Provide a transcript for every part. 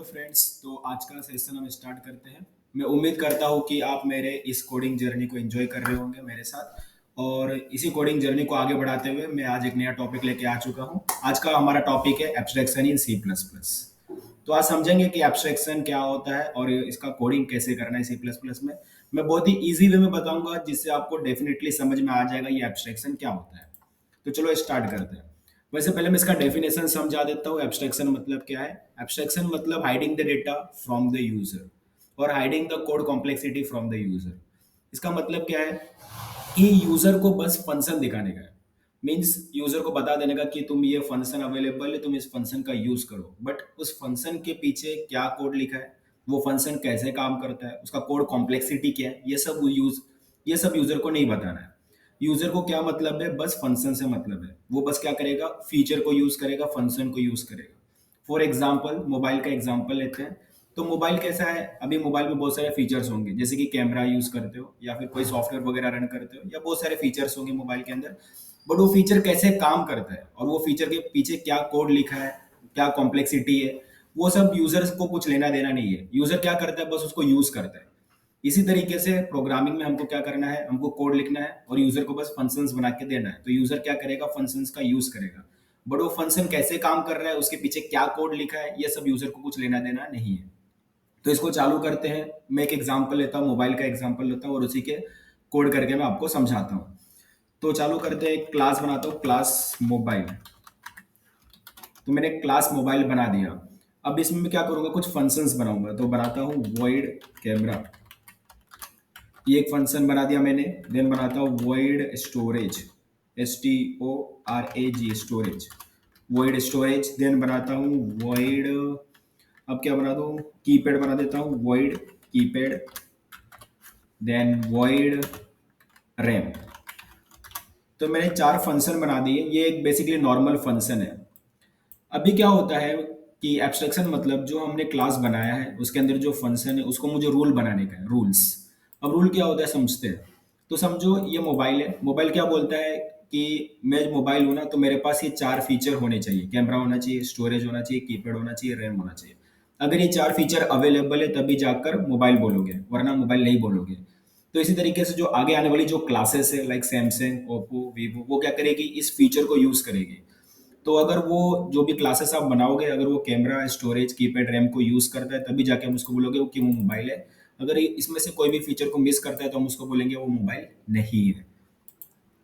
Friends, तो आज का सेशन हम स्टार्ट करते हैं। मैं उम्मीद करता हूँ कि आप मेरे इस कोडिंग जर्नी को एंजॉय कर रहे होंगे मेरे साथ। और इसी कोडिंग जर्नी को आगे बढ़ाते हुए मैं आज एक नया टॉपिक लेके आ चुका हूँ। आज का हमारा टॉपिक है एब्स्ट्रैक्शन इन सी प्लस प्लस। तो आज समझेंगे कि एब्स्ट्रैक्शन क्या होता है और इसका कोडिंग कैसे करना है सी प्लस प्लस में। मैं बहुत ही ईजी वे में बताऊंगा जिससे आपको डेफिनेटली समझ में आ जाएगा ये एब्स्ट्रैक्शन क्या होता है। तो चलो स्टार्ट करते हैं। वैसे पहले मैं इसका डेफिनेशन समझा देता हूँ। एब्स्ट्रैक्शन मतलब क्या है? एब्स्ट्रैक्शन मतलब hiding the data from the user और hiding the code complexity from the user. इसका मतलब क्या है कि यूजर को बस फंक्शन दिखाने का है। मीन्स यूजर को बता देने का कि तुम ये फंक्शन अवेलेबल है, तुम इस फंक्शन का यूज करो, बट उस फंक्शन के पीछे क्या कोड लिखा है, वो फंक्शन कैसे काम करता है, उसका कोड कॉम्प्लेक्सिटी क्या है, ये सब यूजर को नहीं बताना है। यूजर को क्या मतलब है? बस फंक्शन से मतलब है। वो बस क्या करेगा? फीचर को यूज करेगा, फंक्शन को यूज करेगा। फॉर एग्जाम्पल मोबाइल का एग्जाम्पल लेते हैं। तो मोबाइल कैसा है? अभी मोबाइल में बहुत सारे फीचर्स होंगे, जैसे कि कैमरा यूज करते हो या फिर कोई सॉफ्टवेयर वगैरह रन करते हो, या बहुत सारे फीचर्स होंगे मोबाइल के अंदर। बट वो फीचर कैसे काम करता है और वो फीचर के पीछे क्या कोड लिखा है, क्या कॉम्प्लेक्सिटी है, वो सब यूजर्स को कुछ लेना देना नहीं है। यूजर क्या करता है? बस उसको यूज करता है। इसी तरीके से प्रोग्रामिंग में हमको क्या करना है? हमको कोड लिखना है और यूजर को बस फंक्शंस बना के देना है। तो यूजर क्या करेगा? फंक्शंस का यूज करेगा। बट वो फंक्शन कैसे काम कर रहा है, उसके पीछे क्या कोड लिखा है, ये सब यूजर को कुछ लेना देना नहीं है। तो इसको चालू करते हैं। मैं एक एग्जांपल लेता हूँ, मोबाइल का एग्जांपल लेता हूँ और उसी के कोड करके मैं आपको समझाता हूँ। तो चालू करते हैं। एक क्लास बनाता हूँ, क्लास मोबाइल। तो मैंने क्लास मोबाइल बना दिया। अब इसमें मैं क्या करूंगा? कुछ फंक्शंस बनाऊंगा। तो बनाता हूँ void कैमरा। ये एक फंक्शन बना दिया मैंने। देन बनाता हूँ void storage, STORAG storage, void storage. Then बनाता हूँ void, अब क्या बना दूँ? कीपैड बना देता हूँ, void keypad. Then void RAM. तो मैंने 4 फंक्शन बना दिए। ये एक बेसिकली नॉर्मल फंक्शन है। अभी क्या होता है कि एब्स्ट्रैक्शन मतलब जो हमने क्लास बनाया है उसके अंदर जो फंक्शन है उसको मुझे रूल बनाने का है, रूल्स। अब रूल क्या होता है समझते हैं। तो समझो ये मोबाइल है। मोबाइल क्या बोलता है कि मैं मोबाइल हूं ना, तो मेरे पास ये 4 फीचर होने चाहिए। कैमरा होना चाहिए, स्टोरेज होना चाहिए, कीपैड होना चाहिए, रैम होना चाहिए। अगर ये 4 फीचर अवेलेबल है तभी जाकर मोबाइल बोलोगे, वरना मोबाइल नहीं बोलोगे। तो इसी तरीके से जो आगे आने वाली जो क्लासेस है लाइक सैमसंग, ओप्पो, वीवो, वो क्या करेगी? इस फीचर को यूज करेगी। तो अगर वो जो भी क्लासेस आप बनाओगे, अगर वो कैमरा, स्टोरेज, कीपैड, रैम को यूज करता है तभी जाके हम उसको बोलोगे कि वो मोबाइल है। अगर इसमें से कोई भी फीचर को मिस करता है तो हम उसको बोलेंगे वो मोबाइल नहीं है।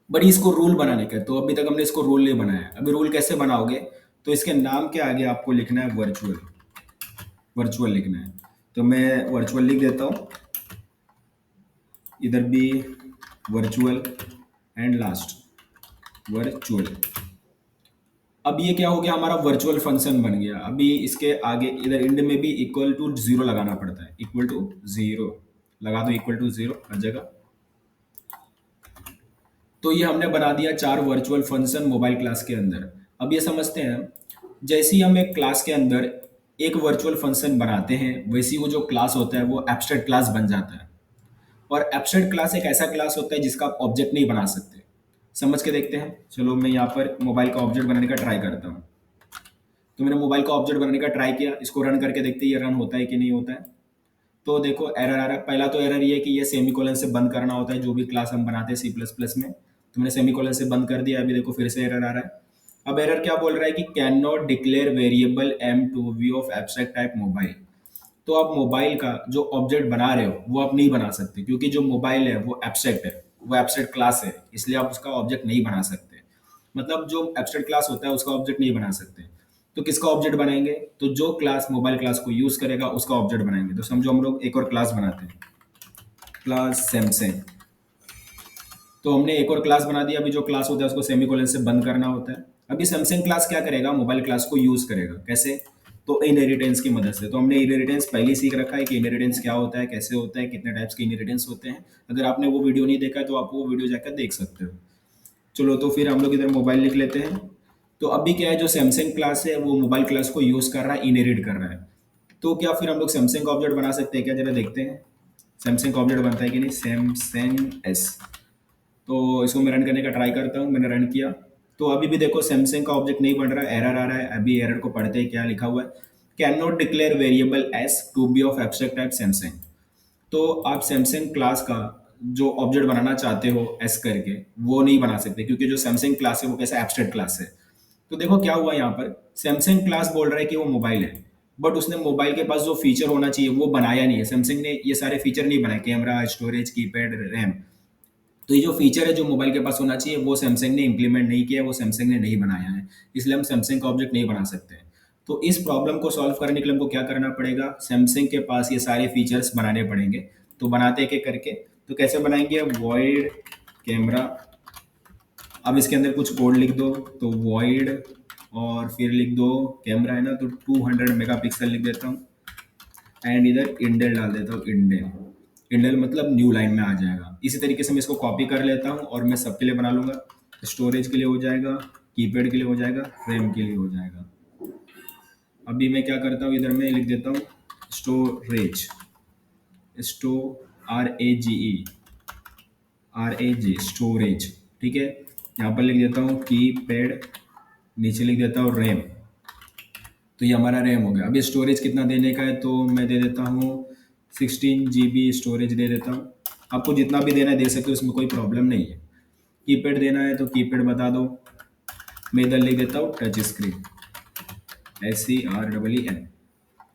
बट इसको रूल बनाने का है, तो अभी तक हमने इसको रूल नहीं बनाया। अभी रूल कैसे बनाओगे? तो इसके नाम के आगे आपको लिखना है वर्चुअल। वर्चुअल लिखना है। तो मैं वर्चुअल लिख देता हूँ, इधर भी वर्चुअल एंड लास्ट वर्चुअल। अब ये क्या हो गया? हमारा वर्चुअल फंक्शन बन गया। अभी इसके आगे इधर इंड में भी इक्वल टू जीरो लगाना पड़ता है। इक्वल टू जीरो लगा दो, इक्वल टू जीरो हर जगह। तो ये हमने बना दिया 4 वर्चुअल फंक्शन मोबाइल क्लास के अंदर। अब ये समझते हैं, जैसे ही हम एक क्लास के अंदर एक वर्चुअल फंक्शन बनाते हैं वैसे ही वो जो क्लास होता है वो एब्स्ट्रैक्ट क्लास बन जाता है। और एब्स्ट्रैक्ट क्लास एक ऐसा क्लास होता है जिसका आप ऑब्जेक्ट नहीं बना सकते। समझ के देखते हैं। चलो मैं यहाँ पर मोबाइल का ऑब्जेक्ट बनाने का ट्राई करता हूँ। तो मैंने मोबाइल का ऑब्जेक्ट बनाने का ट्राई किया। इसको रन करके देखते हैं ये रन होता है कि नहीं होता है। तो देखो एरर आ रहा है। पहला तो एरर ये है कि ये सेमीकोलन से बंद करना होता है जो भी क्लास हम बनाते हैं सी प्लस प्लस में। तो मैंने सेमीकोलन से बंद कर दिया। अभी देखो फिर से एरर आ रहा है। अब एरर क्या बोल रहा है कि can not declare variable M to be of abstract type mobile. तो आप मोबाइल का जो ऑब्जेक्ट बना रहे हो वो आप नहीं बना सकते, क्योंकि जो मोबाइल है वो एब्स्ट्रैक्ट है, वो एब्स्ट्रैक्ट क्लास है, इसलिए आप उसका ऑब्जेक्ट नहीं बना सकते। मतलब जो एब्स्ट्रैक्ट क्लास होता है उसका ऑब्जेक्ट नहीं बना सकते। तो किसका ऑब्जेक्ट बनाएंगे? तो जो क्लास मोबाइल क्लास को यूज करेगा उसका ऑब्जेक्ट बनाएंगे। तो समझो हम लोग एक और क्लास बनाते हैं, क्लास सैमसंग। तो हमने एक और क्लास बना दिया। अभी जो क्लास होता है उसको सेमीकोलन से बंद करना होता है। अभी सैमसंग क्लास क्या करेगा? मोबाइल क्लास को यूज करेगा। कैसे? तो इनहेरिटेंस की मदद से। तो हमने इनहेरिटेंस पहले ही सीख रखा है कि इनहेरिटेंस क्या होता है, कैसे होता है, कितने टाइप्स के इनहेरिटेंस होते हैं। अगर आपने वो वीडियो नहीं देखा है तो आप वो वीडियो जाकर देख सकते हो। चलो तो फिर हम लोग इधर मोबाइल लिख लेते हैं। तो अभी क्या है, जो सैमसंग क्लास है वो मोबाइल क्लास को यूज कर रहा है, इनहेरिट कर रहा है। तो क्या फिर हम लोग सैमसंग का ऑब्जेक्ट बना सकते हैं क्या? जरा देखते हैं सैमसंग का ऑब्जेक्ट बनता है कि नहीं। Samsung S. तो इसको मैं रन करने का ट्राई करता हूँ। मैंने रन किया। तो अभी भी देखो सैमसंग का ऑब्जेक्ट नहीं बन रहा है, एरर आ रहा है। अभी एरर को पढ़ते हैं क्या लिखा हुआ है can not declare variable S to be of abstract type Samsung. तो आप सैमसंग क्लास का जो ऑब्जेक्ट बनाना चाहते हो एस करके, वो नहीं बना सकते, क्योंकि जो सैमसंग क्लास है वो कैसा एब्स्ट्रैक्ट क्लास है। तो देखो क्या हुआ यहाँ पर, सैमसंग क्लास बोल रहा है कि वो मोबाइल है, बट उसने मोबाइल के पास जो फीचर होना चाहिए वो बनाया नहीं है। सैमसंग ने ये सारे फीचर नहीं बनाए, कैमरा, स्टोरेज, कीपैड, रैम। तो ये जो फीचर है जो मोबाइल के पास होना चाहिए वो सैमसंग ने इंप्लीमेंट नहीं किया, वो सैमसंग ने नहीं बनाया है, इसलिए हम सैमसंग का ऑब्जेक्ट नहीं बना सकते हैं। तो इस प्रॉब्लम को सॉल्व करने के लिए हमको क्या करना पड़ेगा, सैमसंग के पास ये सारे फीचर्स बनाने पड़ेंगे। तो बनाते एक एक करके। तो कैसे बनाएंगे, वॉइड कैमरा, अब इसके अंदर कुछ कोड लिख दो, तो वॉइड और फिर लिख दो कैमरा है ना, तो 200 मेगापिक्सल लिख देता हूँ, एंड इधर इंडेल डाल देता हूँ, इंडेल। इंडेल मतलब न्यू लाइन में आ जाएगा। इसी तरीके से मैं इसको कॉपी कर लेता हूँ और मैं सबके लिए बना लूँगा। स्टोरेज के लिए हो जाएगा, कीपैड के लिए हो जाएगा, रैम के लिए हो जाएगा। अभी मैं क्या करता हूँ, इधर मैं लिख देता हूँ स्टोरेज, स्टो RAGE, RAG, स्टोरेज। ठीक है, यहाँ पर लिख देता हूँ कीपैड, नीचे लिख देता हूँ रैम। तो ये हमारा रैम हो गया। अभी स्टोरेज कितना देने का है, तो मैं दे देता हूँ 16 GB स्टोरेज दे देता हूँ। आपको जितना भी देना है दे सकते हो, उसमें कोई प्रॉब्लम नहीं है। कीपैड देना है तो कीपैड बता दो, मैं इधर लिख देता हूँ touch screen, SCREEN,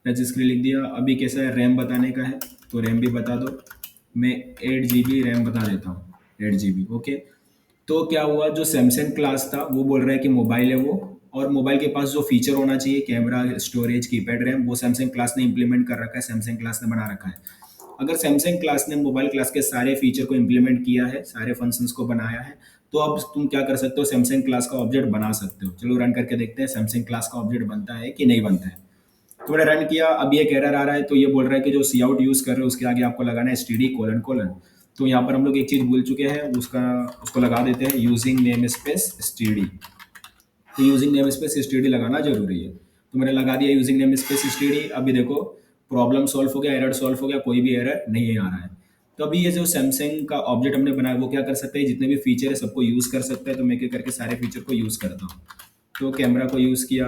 touch screen लिख दिया। अभी कैसा है, रैम बताने का है तो रैम भी बता दो, मैं 8 GB रैम बता देता हूँ, 8 GB। ओके, तो क्या हुआ, जो सैमसंग क्लास था वो बोल रहा है कि मोबाइल है वो, और मोबाइल के पास जो फीचर होना चाहिए, कैमरा, स्टोरेज, कीपैड, रैम, वो सैमसंग क्लास ने इंप्लीमेंट कर रखा है, सैमसंग क्लास ने बना रखा है। अगर सैमसंग क्लास ने मोबाइल क्लास के सारे फीचर को इंप्लीमेंट किया है, सारे फंक्शंस को बनाया है, तो अब तुम क्या कर सकते हो, सैमसंग क्लास का ऑब्जेक्ट बना सकते हो। चलो रन करके देखते हैं सैमसंग क्लास का ऑब्जेक्ट बनता है कि नहीं बनता है। तो मैंने रन किया, अब ये एरर आ रहा है, तो ये बोल रहा है कि जो सी आउट यूज कर रहे हो उसके आगे आपको लगाना है STD कोलन कोलन। तो यहाँ पर हम लोग एक चीज भूल चुके हैं, उसको लगा देते हैं यूजिंग नेम स्पेस STD। तो यूजिंग नेम स्पेस STD लगाना जरूरी है। तो मैंने लगा दिया यूजिंग नेम स्पेस STD। अभी देखो प्रॉब्लम सॉल्व हो गया, एरर सॉल्व हो गया, कोई भी एरर नहीं आ रहा है। तो अभी ये जो सैमसंग का ऑब्जेक्ट हमने बनाया वो क्या कर सकते हैं, जितने भी फीचर है सबको यूज कर सकते हैं। तो मैं क्या करके सारे फीचर को यूज करता हूँ। तो कैमरा को यूज किया,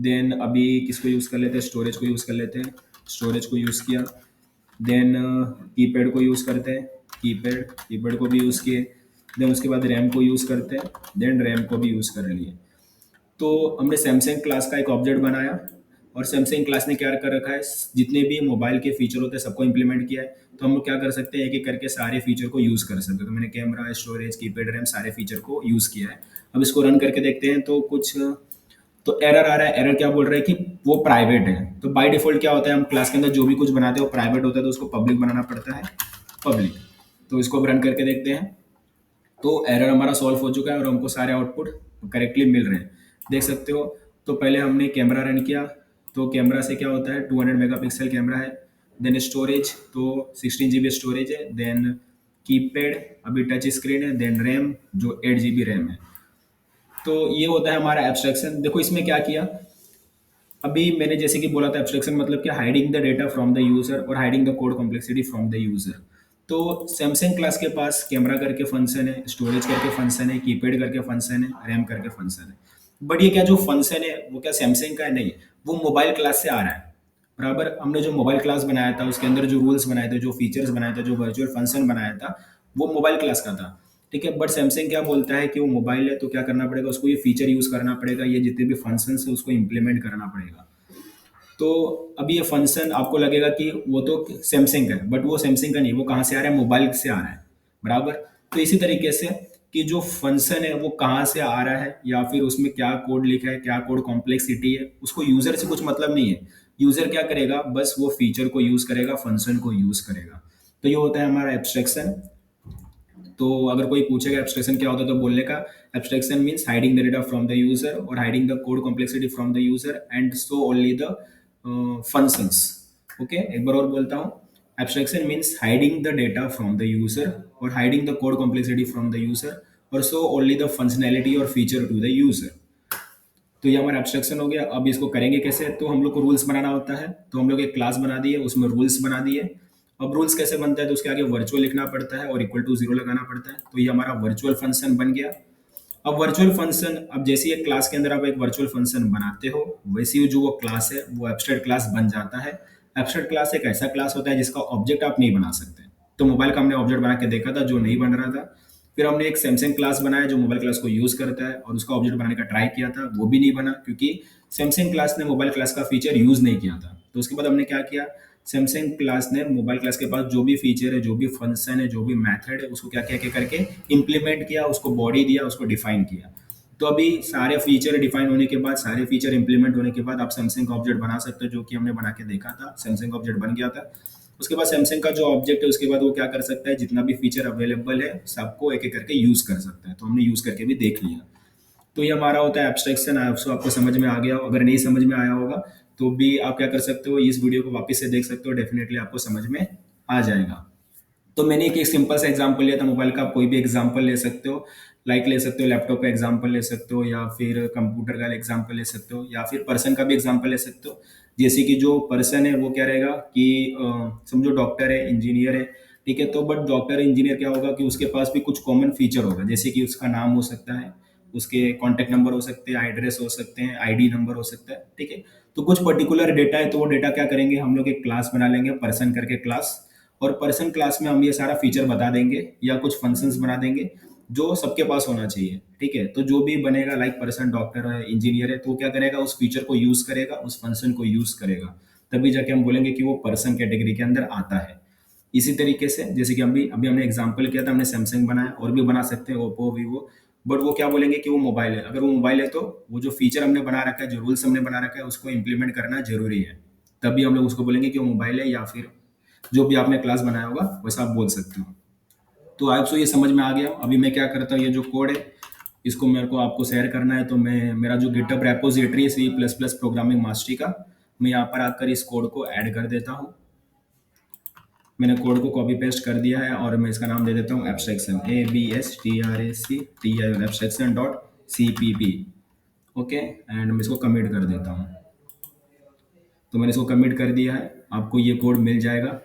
देन अभी किसको यूज कर लेते हैं, स्टोरेज को यूज कर लेते हैं, स्टोरेज को यूज किया। देन कीपैड को यूज करते हैं, कीपैड कीपैड को भी यूज किए। देन उसके बाद रैम को यूज करते हैं, देन रैम को भी यूज कर लिए। तो हमने सैमसंग क्लास का एक ऑब्जेक्ट बनाया, और सैमसंग क्लास ने क्या कर रखा है, जितने भी मोबाइल के फीचर होते हैं सबको इंप्लीमेंट किया है। तो हम लोग क्या कर सकते हैं, एक एक करके सारे फीचर को यूज कर सकते हैं। तो मैंने कैमरा, स्टोरेज, कीपैड, रैम सारे फीचर को यूज किया है। अब इसको रन करके देखते हैं, तो कुछ तो एरर आ रहा है। एरर क्या बोल रहा है कि वो प्राइवेट है। तो बाय डिफॉल्ट क्या होता है, हम क्लास के अंदर जो भी कुछ बनाते हैं वो प्राइवेट होता है, तो उसको पब्लिक बनाना पड़ता है, पब्लिक। तो इसको अब रन करके देखते हैं। तो एरर हमारा सॉल्व हो चुका है और हमको सारे आउटपुट करेक्टली मिल रहे हैं, देख सकते हो। तो पहले हमने कैमरा रन किया, तो कैमरा से क्या होता है, 200 मेगापिक्सल कैमरा है। देन स्टोरेज, तो 16 GB स्टोरेज है। देन कीपैड, अभी टच स्क्रीन है। देन रैम, जो 8 GB रैम है। तो ये होता है हमारा एब्स्ट्रैक्शन। देखो इसमें क्या किया, अभी मैंने जैसे कि बोला था एब्स्ट्रैक्शन मतलब क्या, hiding the data from the user और hiding the code complexity from the user. तो सैमसंग क्लास के पास कैमरा करके फंक्शन है, स्टोरेज करके फंक्शन है, कीपैड करके फंक्शन है, रैम करके फंक्शन है। बट ये क्या जो फंक्शन है वो क्या सैमसंग का है, नहीं, वो मोबाइल क्लास से आ रहा है। बराबर, हमने जो मोबाइल क्लास बनाया था उसके अंदर जो रूल्स बनाए थे, जो फीचर्स बनाए थे, जो वर्चुअल फंक्शन बनाया था, वो मोबाइल क्लास का था। ठीक है, बट सैमसंग क्या बोलता है कि वो मोबाइल है, तो क्या करना पड़ेगा, उसको ये फीचर यूज करना पड़ेगा, ये जितने भी फंक्शन है उसको इम्प्लीमेंट करना पड़ेगा। तो अभी ये फंक्शन आपको लगेगा कि वो तो सैमसंग का है, बट वो सैमसंग का नहीं, वो कहाँ से आ रहा है, मोबाइल से आ रहा है। बराबर। तो इसी तरीके से कि जो फंक्शन है वो कहाँ से आ रहा है, या फिर उसमें क्या कोड लिखा है, क्या कोड कॉम्प्लेक्सिटी है, उसको यूजर से कुछ मतलब नहीं है। यूजर क्या करेगा, बस वो फीचर को यूज करेगा, फंक्शन को यूज करेगा। तो ये होता है हमारा एब्स्ट्रैक्शन। तो अगर कोई पूछेगा एब्स्ट्रैक्शन क्या होता है, तो बोलने का abstraction means hiding the data from the user और hiding the code complexity from the user and so only the functions. Okay, एक बार और बोलता हूँ, abstraction means hiding the data from the user और hiding the code complexity from the user और so only the functionality और feature to the user. तो ये हमारा एब्स्ट्रैक्शन हो गया। अब इसको करेंगे कैसे, तो हम लोग को रूल्स बनाना होता है। तो हम लोग एक क्लास बना दिए, उसमें रूल्स बना दिए। अब रूल्स कैसे बनता है, तो उसके आगे वर्चुअल लिखना पड़ता है और इक्वल टू 0 लगाना पड़ता है। तो ये हमारा वर्चुअल फंक्शन बन गया। अब वर्चुअल फंक्शन, अब जैसे एक क्लास के अंदर आप एक वर्चुअल फंक्शन बनाते हो, वैसे ही जो वो क्लास है वो एब्स्ट्रैक्ट क्लास बन जाता है। एब्स्ट्रैक्ट क्लास एक ऐसा क्लास होता है जिसका ऑब्जेक्ट आप नहीं बना सकते। तो मोबाइल का हमने ऑब्जेक्ट बना के देखा था जो नहीं बन रहा था। फिर हमने एक सैमसंग क्लास बनाया जो मोबाइल क्लास को यूज करता है, और उसका ऑब्जेक्ट बनाने का ट्राई किया था, वो भी नहीं बना क्योंकि सैमसंग क्लास ने मोबाइल क्लास का फीचर यूज नहीं किया था। तो उसके बाद हमने क्या किया, सैमसंग क्लास ने मोबाइल क्लास के पास जो भी फीचर है, जो भी फंक्शन है, जो भी मेथड है, उसको क्या क्या क्या करके इम्प्लीमेंट किया, उसको बॉडी दिया, उसको डिफाइन किया। तो अभी सारे फीचर डिफाइन होने के बाद, सारे फीचर इंप्लीमेंट होने के बाद आप सैमसंग का ऑब्जेक्ट बना सकते हो, जो कि हमने बना के देखा था। सैमसंग का ऑब्जेक्ट बन गया था। उसके बाद सैमसंग का जो ऑब्जेक्ट है उसके बाद वो क्या कर सकता है, जितना भी फीचर अवेलेबल है सबको एक एक करके यूज कर सकता है। तो हमने यूज करके भी देख लिया। तो ये हमारा होता है एब्स्ट्रैक्शन। आपको समझ में आ गया हो, अगर नहीं समझ में आया होगा तो भी आप क्या कर सकते हो, इस वीडियो को वापस से देख सकते हो, डेफिनेटली आपको समझ में आ जाएगा। तो मैंने एक सिंपल सा एग्जांपल लिया था मोबाइल का, आप कोई भी एग्जांपल ले सकते हो। लाइक ले सकते हो, लैपटॉप का एग्जांपल ले सकते हो, या फिर कंप्यूटर का एग्जांपल ले सकते हो, या फिर पर्सन का भी एग्जांपल ले सकते हो। जैसे कि जो पर्सन है वो क्या रहेगा कि समझो डॉक्टर है, इंजीनियर है, ठीक है। तो बट डॉक्टर इंजीनियर क्या होगा कि उसके पास भी कुछ कॉमन फीचर होगा, जैसे कि उसका नाम हो सकता है, उसके कॉन्टैक्ट नंबर हो सकते हैं, एड्रेस हो सकते हैं, आईडी नंबर हो सकता है, ठीक है। तो कुछ पर्टिकुलर डेटा है, तो वो डेटा क्या करेंगे, हम लोग एक क्लास बना लेंगे, पर्सन करके क्लास। और पर्सन क्लास में हम ये सारा फीचर बता देंगे या कुछ फंक्शंस बना देंगे जो सबके पास होना चाहिए, ठीक है। तो जो भी बनेगा, लाइक पर्सन डॉक्टर है, इंजीनियर है, तो वो क्या करेगा, उस फीचर को यूज करेगा, उस फंक्शन को यूज करेगा, तभी जाके हम बोलेंगे कि वो पर्सन कैटेगरी के अंदर आता है। इसी तरीके से जैसे कि अभी अभी हमने एग्जांपल किया था, हमने सैमसंग बनाया, और भी बना सकते हैं, ओप्पो, वीवो। बट वो क्या बोलेंगे कि वो मोबाइल है। अगर वो मोबाइल है तो वो जो फीचर हमने बना रखा है, जो रूल्स हमने बना रखा है, उसको इम्प्लीमेंट करना जरूरी है। तभी हम लोग उसको बोलेंगे कि वो मोबाइल है, या फिर जो भी आपने क्लास बनाया होगा वैसा आप बोल सकते हो। तो आपको ये समझ में आ गया। अभी मैं क्या करता हूँ, ये जो कोड है इसको मेरे को आपको शेयर करना है, तो मैं मेरा जो गिटहब रेपोजिटरी है C plus plus programming mastery का, मैं यहाँ पर आकर इस कोड को ऐड कर देता हूँ। मैंने कोड को कॉपी पेस्ट कर दिया है, और मैं इसका नाम दे देता हूँ abstraction, ABSTRACTION abstraction dot CPP। Okay, and मैं इसको कमिट कर देता हूँ। तो मैंने इसको कमिट कर दिया है, आपको ये कोड मिल जाएगा।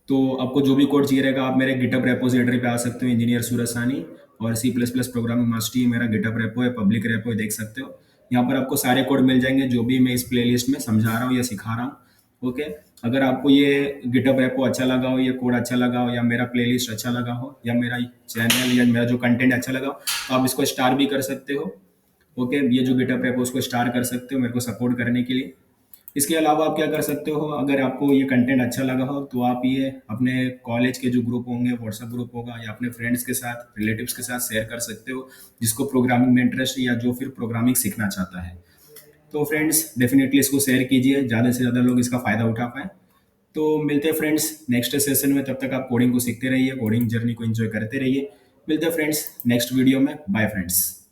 तो आपको जो भी कोड चाहिए रहेगा, आप मेरे गिटहब रेपोजिटरी पे आ सकते हो, इंजीनियर सूरज सानी, और C plus plus programming mastery मेरा गिटहब रेपो है, पब्लिक रेपो है, देख सकते हो। यहाँ पर आपको सारे कोड मिल जाएंगे जो भी मैं इस प्लेलिस्ट में समझा रहा हूँ या सिखा रहा हूँ। ओके, अगर आपको ये गिटहब रेपो अच्छा लगा हो, ये कोड अच्छा लगा हो, या मेरा प्लेलिस्ट अच्छा लगा हो, या मेरा चैनल या मेरा जो कंटेंट अच्छा लगा हो, तो आप इसको स्टार भी कर सकते हो। ओके, ये जो गिटहब रेपो उसको स्टार कर सकते हो मेरे को सपोर्ट करने के लिए। इसके अलावा आप क्या कर सकते हो, अगर आपको ये कंटेंट अच्छा लगा हो तो आप ये अपने कॉलेज के जो ग्रुप होंगे, व्हाट्सएप ग्रुप होगा, या अपने फ्रेंड्स के साथ, रिलेटिव्स के साथ शेयर कर सकते हो, जिसको प्रोग्रामिंग में इंटरेस्ट है या जो फिर प्रोग्रामिंग सीखना चाहता है। तो फ्रेंड्स डेफिनेटली इसको शेयर कीजिए, ज़्यादा से ज़्यादा लोग इसका फ़ायदा उठा पाएँ। तो मिलते हैं फ्रेंड्स नेक्स्ट सेशन में, तब तक आप कोडिंग को सीखते रहिए, कोडिंग जर्नी को एंजॉय करते रहिए। मिलते हैं फ्रेंड्स नेक्स्ट वीडियो में। Bye friends.